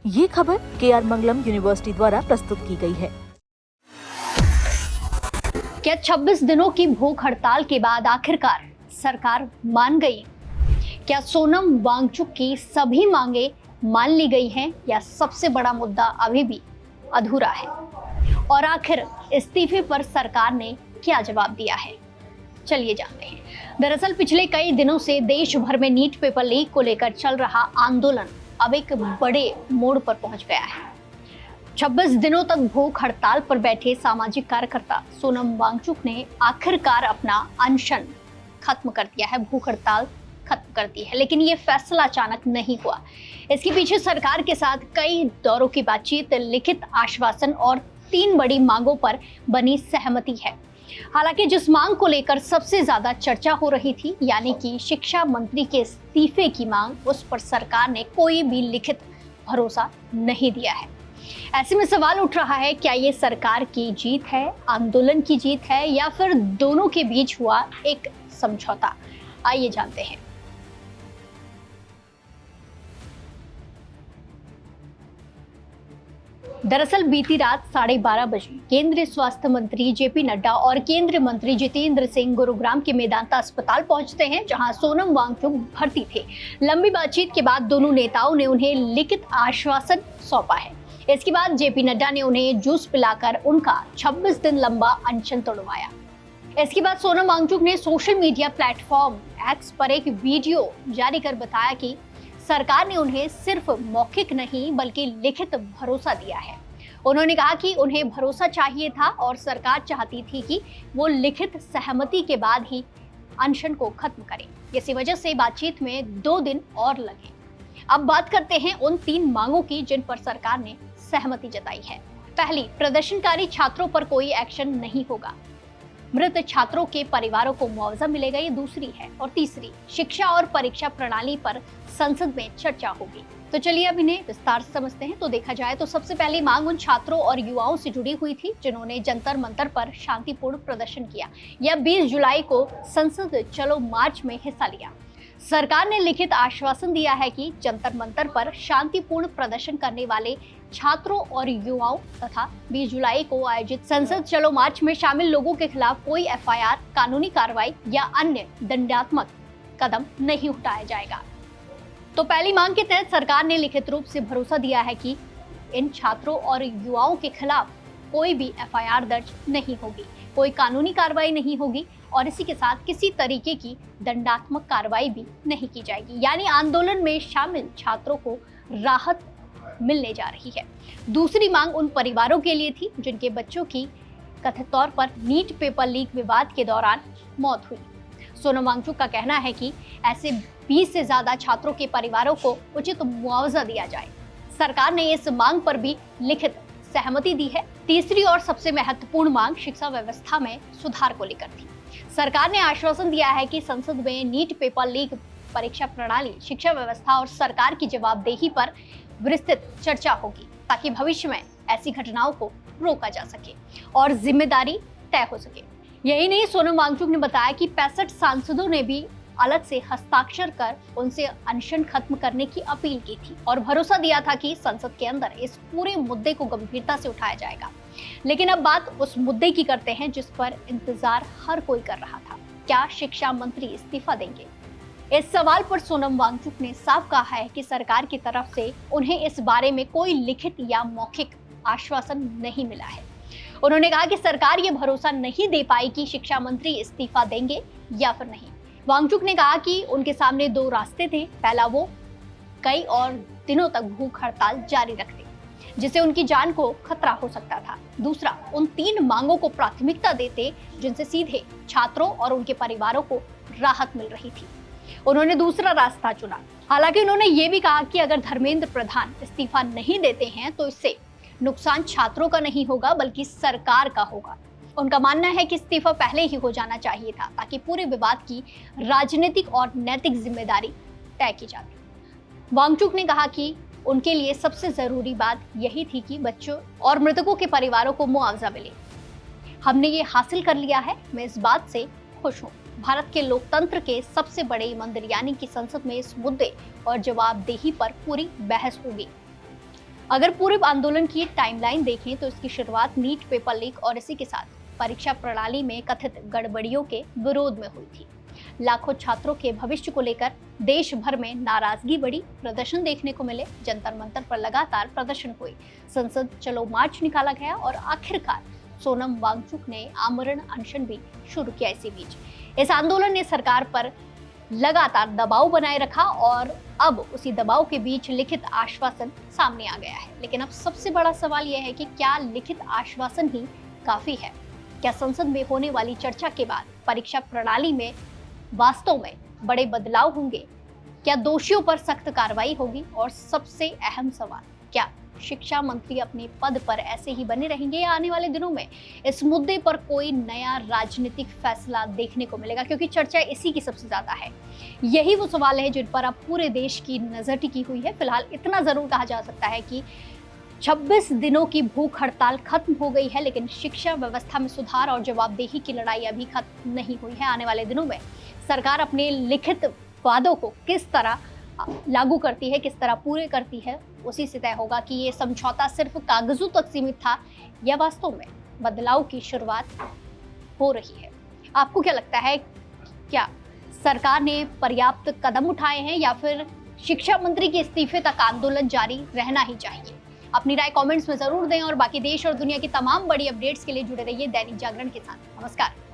ये खबर KR मंगलम university द्वारा प्रस्तुत की गई है। क्या 26 दिनों की भूख हड़ताल के बाद आखिरकार सरकार मान गई? क्या सोनम वांगचुक की सभी मांगे मान ली गई हैं या सबसे बड़ा मुद्दा अभी भी अधूरा है? और आखिर इस्तीफे पर सरकार ने क्या जवाब दिया है? चलिए जानते हैं। दरअसल पिछले कई दिनों से देश भर में नीट पेपर लीक को लेकर चल रहा आंदोलन अब एक बड़े मोड़ पर पहुंच गया है। 26 दिनों तक भूख हड़ताल पर बैठे सामाजिक कार्यकर्ता सोनम वांगचुक ने आखिरकार अपना अनशन खत्म कर दिया है, भूख हड़ताल खत्म कर दी है। लेकिन ये फैसला अचानक नहीं हुआ। इसके पीछे सरकार के साथ कई दौरों की बातचीत, लिखित आश्वासन और 3 बड़ी मांगों पर बनी सहमति है। हालांकि जिस मांग को लेकर सबसे ज्यादा चर्चा हो रही थी, यानी कि शिक्षा मंत्री के इस्तीफे की मांग, उस पर सरकार ने कोई भी लिखित भरोसा नहीं दिया है। ऐसे में सवाल उठ रहा है, क्या ये सरकार की जीत है, आंदोलन की जीत है, या फिर दोनों के बीच हुआ एक समझौता? आइए जानते हैं। दरअसल बीती रात 12:30 बजे केंद्रीय स्वास्थ्य मंत्री जेपी नड्डा और केंद्रीय मंत्री जितेंद्र सिंह गुरुग्राम के मेदांता अस्पताल पहुंचते हैं, जहां सोनम वांगचुक भर्ती थे। लंबी बातचीत के बाद दोनों नेताओं ने उन्हें लिखित आश्वासन सौंपा है। इसके बाद जेपी नड्डा ने उन्हें जूस पिलाकर उनका 26 दिन लंबा अनशन तोड़वाया। इसके बाद सोनम वांगचुक ने सोशल मीडिया प्लेटफॉर्म एक्स पर एक वीडियो जारी कर बताया कि सरकार ने उन्हें सिर्फ मौखिक नहीं बल्कि लिखित भरोसा दिया है। उन्होंने कहा कि उन्हें भरोसा चाहिए था और सरकार चाहती थी कि वो लिखित सहमति के बाद ही अनशन को खत्म करें। इसी वजह से बातचीत में 2 दिन और लगे। अब बात करते हैं उन 3 मांगों की जिन पर सरकार ने सहमति जताई है। पहली, प्रदर्शनकारी छात्रों पर कोई एक्शन नहीं होगा। मृत छात्रों के परिवारों को मुआवजा मिलेगा, ये दूसरी है। और तीसरी, शिक्षा और परीक्षा प्रणाली पर संसद में चर्चा होगी। तो चलिए अब इन्हें विस्तार से समझते हैं। तो देखा जाए तो सबसे पहली मांग उन छात्रों और युवाओं से जुड़ी हुई थी जिन्होंने जंतर मंतर पर शांतिपूर्ण प्रदर्शन किया या 20 जुलाई को संसद चलो मार्च में हिस्सा लिया। सरकार ने लिखित आश्वासन दिया है कि जंतर मंतर पर शांतिपूर्ण प्रदर्शन करने वाले छात्रों और युवाओं तथा 20 जुलाई को आयोजित संसद चलो मार्च में शामिल लोगों के खिलाफ कोई एफआईआर, कानूनी कार्रवाई या अन्य दंडात्मक कदम नहीं उठाया जाएगा। तो पहली मांग के तहत सरकार ने लिखित रूप से भरोसा दिया है कि इन छात्रों और युवाओं के खिलाफ कोई भी एफआईआर दर्ज नहीं होगी, कोई कानूनी कार्रवाई नहीं होगी और इसी के साथ किसी तरीके की दंडात्मक कार्रवाई भी नहीं की जाएगी। यानी आंदोलन में शामिल छात्रों को राहत मिलने जा रही है। दूसरी मांग उन परिवारों के लिए थी जिनके बच्चों की कथित तौर पर नीट पेपर लीक विवाद के दौरान मौत हुई। सोनम वांगचुक का कहना है कि ऐसे 20 से ज्यादा छात्रों के परिवारों को उचित मुआवजा दिया जाए। सरकार ने इस मांग पर भी लिखित सहमति दी है। तीसरी और सबसे महत्वपूर्ण मांग शिक्षा व्यवस्था में सुधार को लेकर थी। सरकार ने आश्वासन दिया है कि संसद में नीट पेपर लीक, परीक्षा प्रणाली, शिक्षा व्यवस्था और सरकार की जवाबदेही पर विस्तृत चर्चा होगी ताकि भविष्य में ऐसी घटनाओं को रोका जा सके और जिम्मेदारी तय हो सके। यही नहीं, सोनम वांगचुक ने बताया कि 65 सांसदों ने भी अलग से हस्ताक्षर कर उनसे अनशन खत्म करने की अपील की थी और भरोसा दिया था कि संसद के अंदर इस पूरे मुद्दे को गंभीरता से उठाया जाएगा। लेकिन अब बात उस मुद्दे की करते हैं जिस पर इंतजार हर कोई कर रहा था। क्या शिक्षा मंत्री इस्तीफा देंगे? इस सवाल पर सोनम वांगचुक ने साफ कहा है कि सरकार की तरफ से उन्हें इस बारे में कोई लिखित या मौखिक आश्वासन नहीं मिला है। उन्होंने कहा कि सरकार ये भरोसा नहीं दे पाई कि शिक्षा मंत्री इस्तीफा देंगे या फिर नहीं। वांगचुक ने कहा कि उनके सामने 2 रास्ते थे। पहला, वो कई और दिनों तक भूख हड़ताल जारी रखते जिससे उनकी जान को खतरा हो सकता था। दूसरा, उन 3 मांगों को प्राथमिकता देते जिनसे सीधे छात्रों और उनके परिवारों को राहत मिल रही थी। उन्होंने दूसरा रास्ता चुना। हालांकि उन्होंने ये भी कहा कि अगर धर्मेंद्र प्रधान इस्तीफा नहीं देते हैं तो इससे नुकसान छात्रों का नहीं होगा बल्कि सरकार का होगा। उनका मानना है कि इस्तीफा पहले ही हो जाना चाहिए था ताकि पूरे विवाद की राजनीतिक और नैतिक जिम्मेदारी तय की जाती। वांगचुक ने कहा कि उनके लिए सबसे जरूरी बात यही थी कि बच्चों और मृतकों के परिवारों को मुआवजा मिले। हमने ये हासिल कर लिया है, मैं इस बात से खुश हूँ। भारत के लोकतंत्र के सबसे बड़े मंदिर यानी कि संसद में इस मुद्दे और जवाबदेही पर पूरी बहस होगी। अगर पूरे आंदोलन की टाइमलाइन देखें तो इसकी शुरुआत नीट पेपर लीक और इसी के साथ परीक्षा प्रणाली में कथित गड़बड़ियों के विरोध में हुई थी। लाखों छात्रों के भविष्य को लेकर देश भर में नाराजगी बढ़ी, प्रदर्शन देखने को मिले, जंतर मंतर पर लगातार प्रदर्शन हुए, संसद चलो मार्च निकाला गया और आखिरकार सोनम वांगचुक ने आमरण अनशन भी शुरू किया। इसी बीच इस आंदोलन ने सरकार पर लगातार दबाव बनाए रखा और अब उसी दबाव के बीच लिखित आश्वासन सामने आ गया है। लेकिन अब सबसे बड़ा सवाल यह है कि क्या लिखित आश्वासन ही काफी है? क्या संसद में होने वाली चर्चा के बाद परीक्षा प्रणाली में वास्तव में बड़े बदलाव होंगे? क्या दोषियों पर सख्त कार्रवाई होगी? और सबसे अहम सवाल, क्या शिक्षा मंत्री अपने पद पर ऐसे ही बने रहेंगे या आने वाले दिनों में इस मुद्दे पर कोई नया राजनीतिक फैसला देखने को मिलेगा? क्योंकि चर्चा इसी की सबसे ज्यादा है। यही वो सवाल है जिन पर अब पूरे देश की नजर टिकी हुई है। फिलहाल इतना जरूर कहा जा सकता है कि 26 दिनों की भूख हड़ताल खत्म हो गई है, लेकिन शिक्षा व्यवस्था में सुधार और जवाबदेही की लड़ाई अभी खत्म नहीं हुई है। आने वाले दिनों में सरकार अपने लिखित वादों को किस तरह लागू करती है, किस तरह पूरे करती है, उसी से तय होगा कि ये समझौता सिर्फ कागजों तक सीमित था या वास्तव में बदलाव की शुरुआत हो रही है। आपको क्या लगता है, क्या सरकार ने पर्याप्त कदम उठाए हैं या फिर शिक्षा मंत्री के इस्तीफे तक आंदोलन जारी रहना ही चाहिए? अपनी राय कमेंट्स में जरूर दें और बाकी देश और दुनिया की तमाम बड़ी अपडेट्स के लिए जुड़े रहिए दैनिक जागरण के साथ। नमस्कार।